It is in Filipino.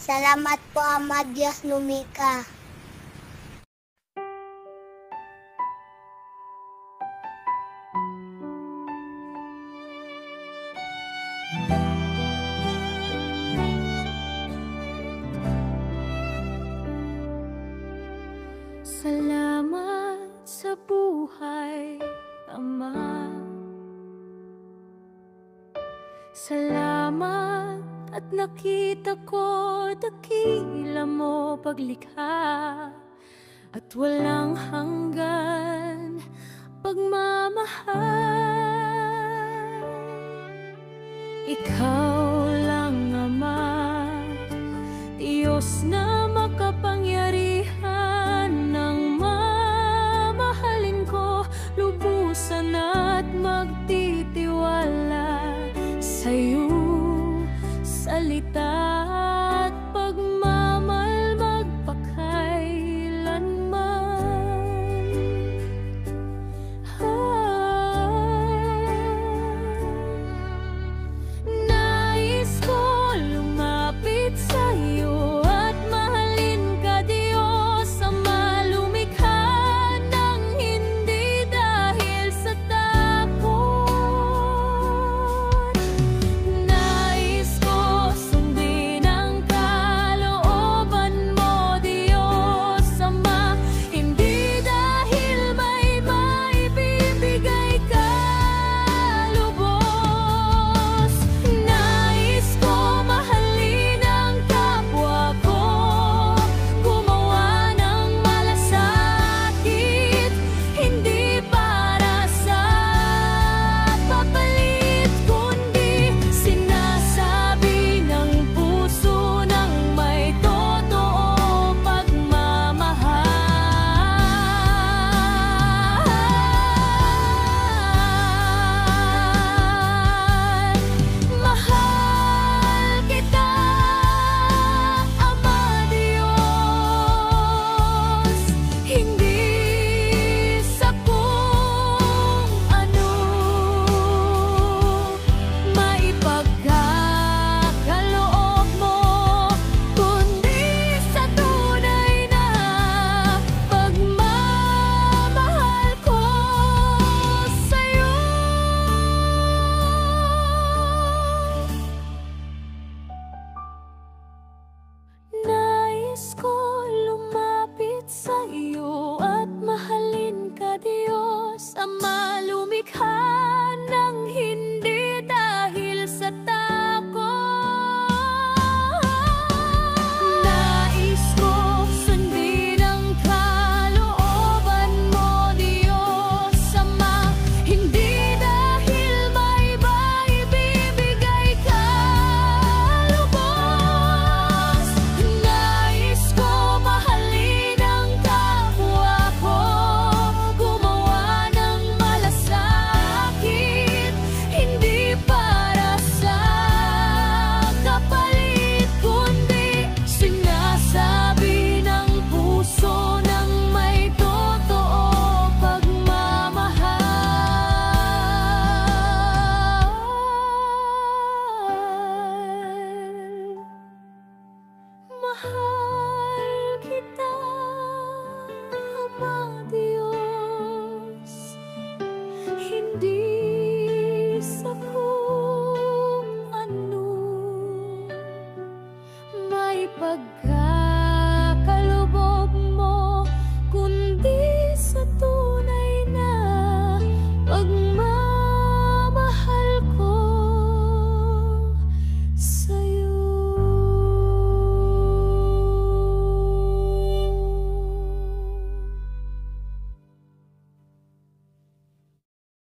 Salamat po, Ama Diyos lumika. Salamat sa buhay, Ama. Salamat at nakita ko dakila mo paglikha at walang hanggan pagmamahal. Ikaw lang, Ama, Diyos na makapangyarihan, ng mamahalin ko lubusan at magtitiwala sa'yo. Salita at pagmamahal magpakailanman. Nais ko lumapit sa'yo at mahalin ka, Diyos, Ama lumikha, nang hindi dahil sa takot. Nais ko sundin ang kalooban mo, Diyos, Ama, hindi dahil may maibibigay ka lubos. Nais ko mahalin ang kapwa ko, gumawa ng malasakit, hindi para sa papalit, kundi sinasabi ng puso ng may totoo pagmamahal. Mahal kita, Ama Diyos, hindi sa kung ano maipagkakaloob mo, kundi sa tunay na pagmamahal ko sa'yo. Nais ko lumapit sa iyo at mahalin ka, Diyos, Ama lumikha, nang hindi dahil sa takot. Nais ko sundin ang kalooban mo, Diyos, Ama, hindi dahil may maibibigay ka lubos. Nais ko mahalin ang kapwa ko, gumawa ng malasakit, hindi para sa kapalit, kundi sinasabi ng puso ng may totoo pagmamahal. Mahal kita, Ama Diyos, hindi sa kung ano may pagkakaloob